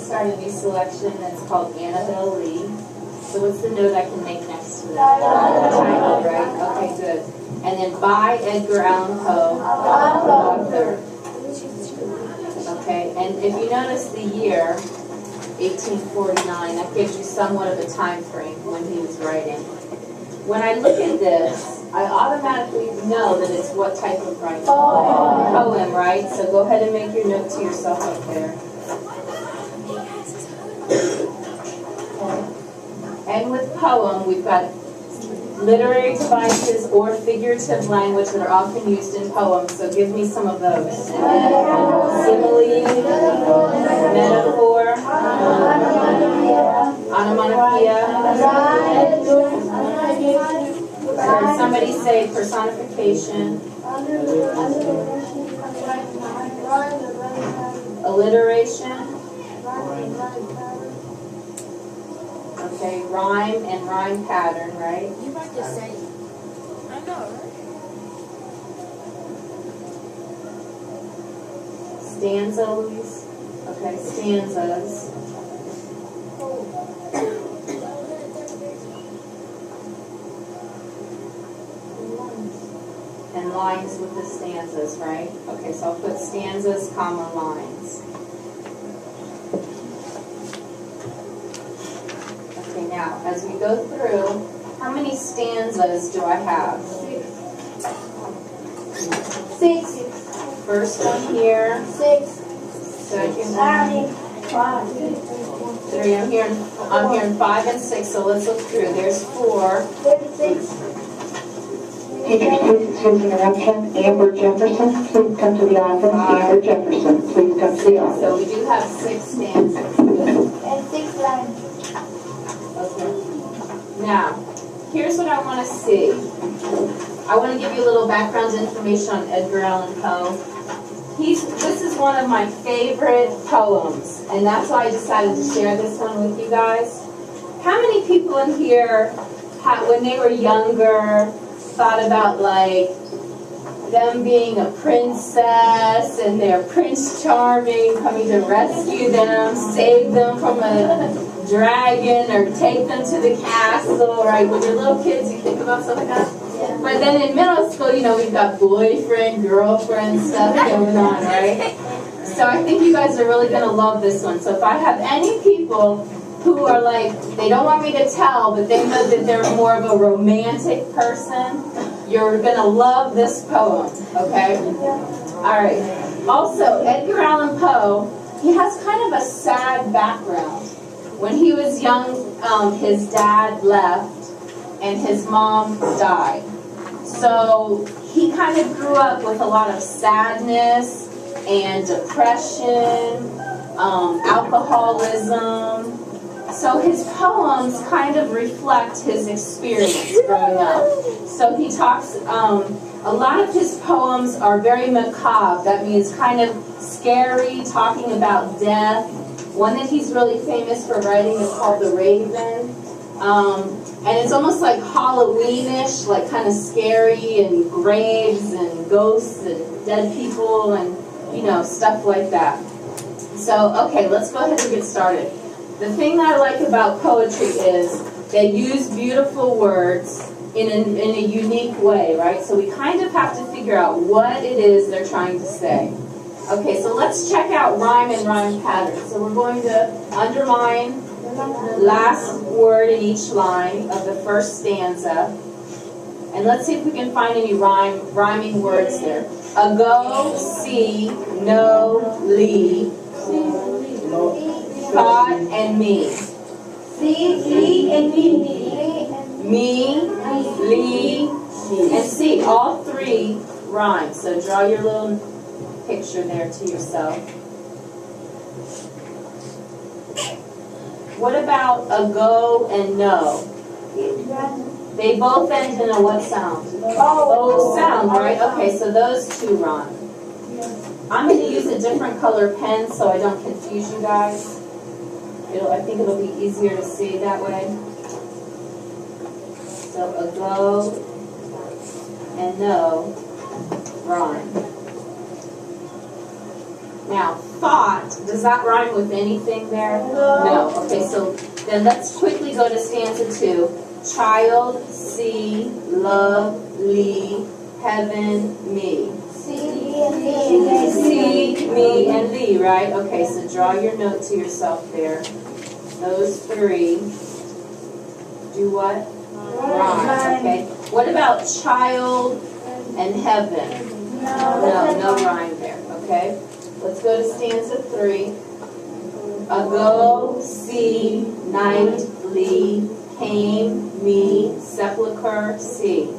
Start a new selection that's called Annabel Lee. So what's the note I can make next to it? Title, right? Okay, good. And then by Edgar Allan Poe, author. Okay, and if you notice the year, 1849, that gives you somewhat of a time frame when he was writing. When I look at this, I automatically know that it's what type of writing? Poem, right? So go ahead and make your note to yourself up there. And with poem, we've got literary devices or figurative language that are often used in poems. So give me some of those. Simile, metaphor, onomatopoeia. Or somebody say personification, alliteration. Okay, rhyme and rhyme pattern, right? You might just say, I know, right? Stanza, Louise. Okay, stanzas. And lines with the stanzas, right? Okay, so I'll put stanzas, comma, lines. Okay, now, as we go through, how many stanzas do I have? 6. First one here. 6. Second one. 5. 3. I'm hearing 5 and 6, so let's look through. There's 4. 6. Teachers, please excuse the interruption. Amber Jefferson, please come to the office. Amber Jefferson, please come to the office. So we do have 6 stanzas. And 6 lines. Okay. Now, here's what I want to see. I want to give you a little background information on Edgar Allan Poe. This is one of my favorite poems, and that's why I decided to share this one with you guys. How many people in here, when they were younger, thought about like them being a princess and their Prince Charming coming to rescue them, save them from a dragon, or take them to the castle, right? When you're little kids, you think about something like that. Yeah. But then in middle school, you know, we've got boyfriend, girlfriend stuff going on, right? So I think you guys are really going to love this one. So if I have any people who are like, they don't want me to tell, but they know that they're more of a romantic person, you're going to love this poem, okay? All right. Also, Edgar Allan Poe, he has kind of a sad background. When he was young, his dad left and his mom died. So he kind of grew up with a lot of sadness and depression, alcoholism. So his poems kind of reflect his experience growing up. So he talks, a lot of his poems are very macabre. That means kind of scary, talking about death. One that he's really famous for writing is called The Raven. And it's almost like Halloweenish, like kind of scary, and graves and ghosts and dead people and, you know, stuff like that. So, okay, let's go ahead and get started. The thing that I like about poetry is they use beautiful words in a unique way, right? So we kind of have to figure out what it is they're trying to say. Okay, so let's check out rhyme and rhyme patterns. So we're going to underline last word in each line of the first stanza. And let's see if we can find any rhyming words there. Ago, see, no, lee, thought, and me. See, and Me, lee, and see. All 3 rhyme. So draw your little picture there to yourself. What about ago and no? They both end in a what sound? O sound, right? Okay, so those 2 rhyme. I'm going to use a different color pen so I don't confuse you guys. I think it'll be easier to see that way. So ago and no rhyme. Now, thought, does that rhyme with anything there? No. Okay, so then let's quickly go to stanza 2. Child, see, love, Lee, heaven, me. See, me, and Lee, right? Okay, so draw your note to yourself there. Those 3 do what? Rhyme. Okay. What about child and heaven? No rhyme there. Okay. Let's go to stanza 3. Ago, see, night, Lee, came, me, sepulcher, see.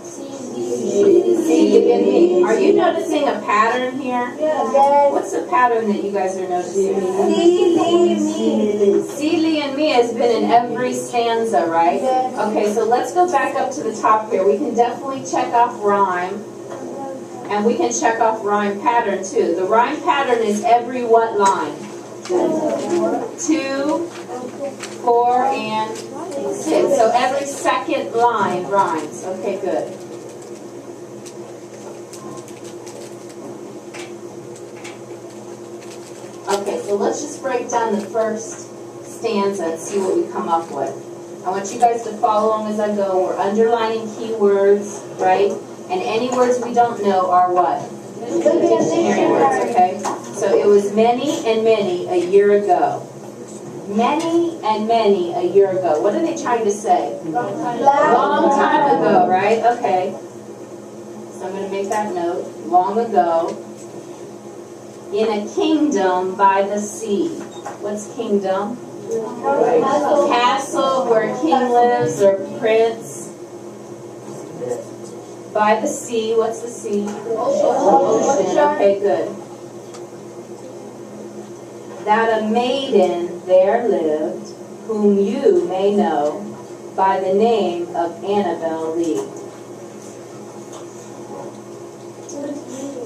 See and me. Are you noticing a pattern here? What's the pattern that you guys are noticing? See, Lee, and me has been in every stanza, right? Okay, so let's go back up to the top here. We can definitely check off rhyme. And we can check off rhyme pattern too. The rhyme pattern is every what line? 2, 4, and 6. So every second line rhymes. Okay, good. Okay, so let's just break down the first stanza and see what we come up with. I want you guys to follow along as I go. We're underlining keywords, right? And any words we don't know are what? Dictionary words, okay? So it was many and many a year ago. Many and many a year ago. What are they trying to say? Long time ago, right? Okay. So I'm going to make that note. Long ago. In a kingdom by the sea. What's kingdom? A castle where a king lives or prince. By the sea. What's the sea? Ocean. Okay, good. That a maiden there lived, whom you may know by the name of Annabel Lee.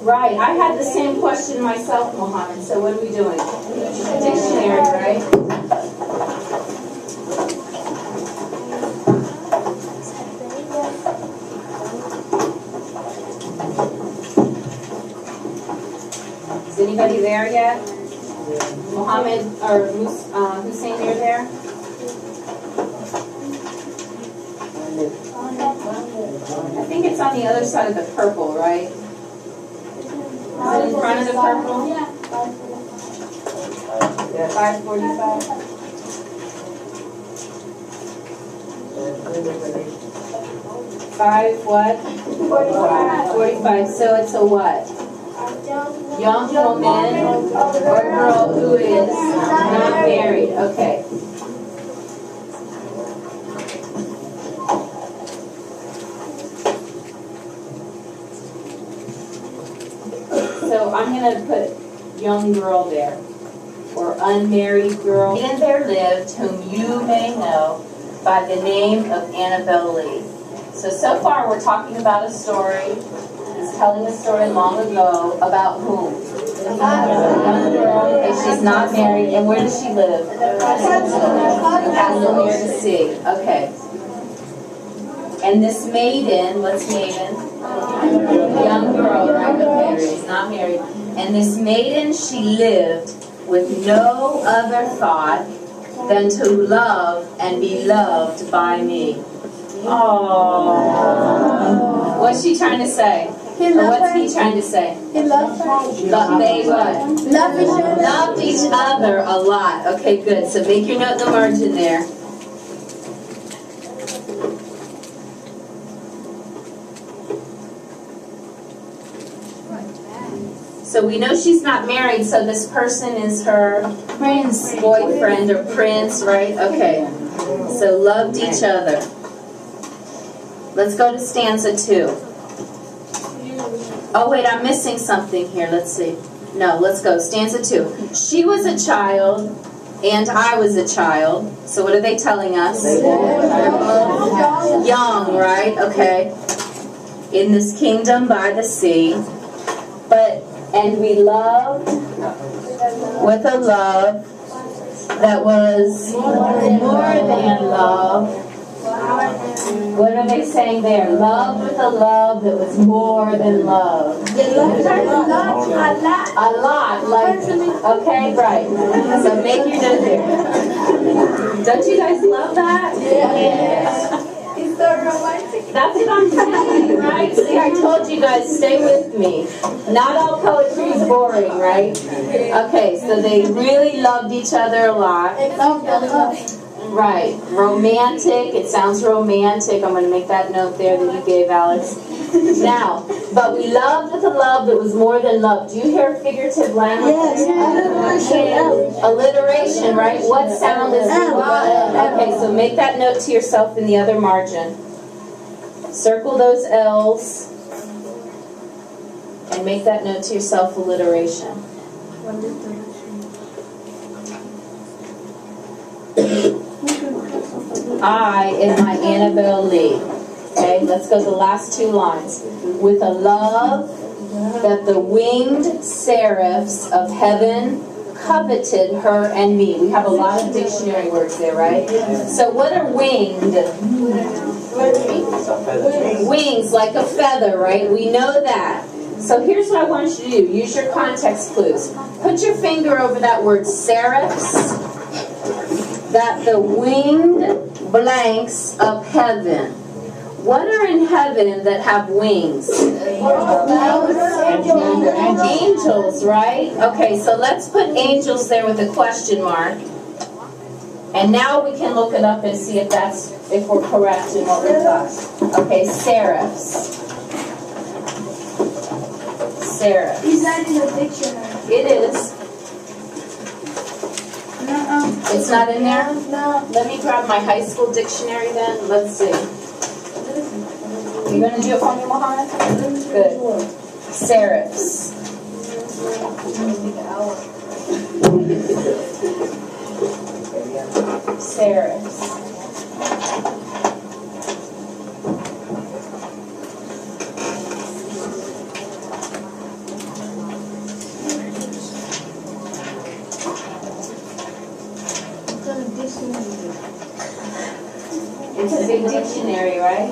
Right, I had the same question myself, Mohammed, so what are we doing? Dictionary, right? Is anybody there yet? Mohammed or Hussein, you're there? I think it's on the other side of the purple, right? Is it in front of the purple? Yeah. 545. 5 what? 45. So it's a what? Young woman or girl who is not married. Okay. So I'm going to put young girl there, or unmarried girl. And there lived, whom you may know by the name of Annabel Lee. So far we're talking about a story. He's telling a story long ago about whom? A young girl. Okay, she's not married. And where does she live? In a castle near the sea. Okay. And this maiden, what's maiden? Young girl, right? Okay, she's not married. And this maiden, she lived with no other thought than to love and be loved by me. Oh. What's she trying to say? Or what's he trying to say? He loved her. They what? Loved each other. Loved each other a lot. Okay, good. So make your note in the margin there. So we know she's not married, so this person is her boyfriend or prince, right? Okay. So loved each other. Let's go to stanza 2. Oh wait, I'm missing something here. Let's see. No, let's go. Stanza 2. She was a child, and I was a child. So what are they telling us? Young, right? Okay. In this kingdom by the sea. And we loved with a love that was more than love. What are they saying there? Love with a love that was more than love. A lot, like, okay, right. So make your note there. Don't you guys love that? Yeah. It's so romantic. That's what I'm saying, right? See, I told you guys, stay with me. Not all poetry is boring, right? Okay, so they really loved each other a lot. Right. Romantic. It sounds romantic. I'm going to make that note there that you gave, Alex. Now, but we loved with a love that was more than love. Do you hear figurative language? Yes. Alliteration, right? What sound is it? Okay, so make that note to yourself in the other margin. Circle those L's and make that note to yourself, alliteration. I am my Annabel Lee. Okay, let's go the last two lines. With a love that the winged seraphs of heaven coveted her and me. We have a lot of dictionary words there, right? So what are winged? Wings, like a feather, right? We know that. So here's what I want you to do. Use your context clues. Put your finger over that word seraphs. That the winged blanks of heaven. What are in heaven that have wings? Angels, right? Okay, so let's put angels there with a question mark. And now we can look it up and see if we're correct in what we thought. Okay, seraphs. Seraphs. Is that in the dictionary? It is. It's not in there? No. Let me grab my high school dictionary then. Let's see. You gonna do it for me, Mohammed? Good. Seraphs. Seraphs. It's a big dictionary, right?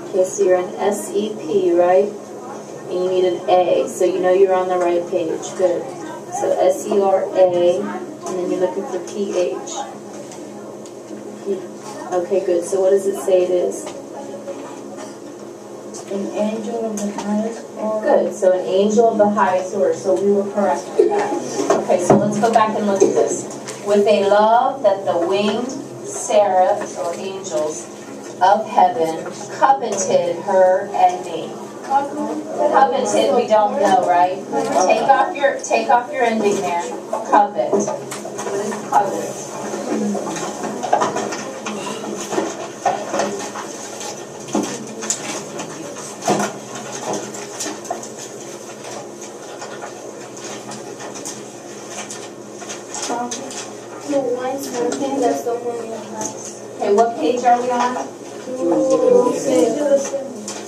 Okay, so you're an SEP, right? And you need an A, so you know you're on the right page. Good. So SERA, and then you're looking for PH. Okay, good. So what does it say it is? An angel of the highest order. Good. So an angel of the highest order. So we were correct with that. Okay, so let's go back and look at this. With a love that the winged seraphs or angels of heaven coveted her and me. Coveted, we don't know, right? Take off your ending there. Covet. What is covet? To want something that someone has. Okay, what page are we on?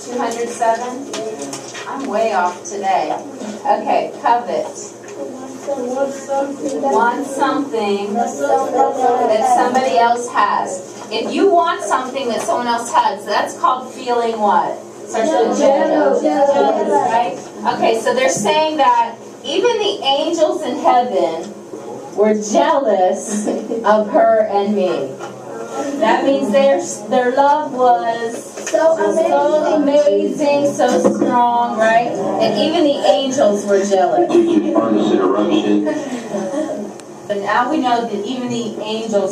207? I'm way off today. Okay, covet. Want something that somebody else has. If you want something that someone else has, that's called feeling what? Starts with jealous, right? Okay, so they're saying that even the angels in heaven were jealous of her and me. That means their love was so amazing, so strong, right? And even the angels were jealous. But now we know that even the angels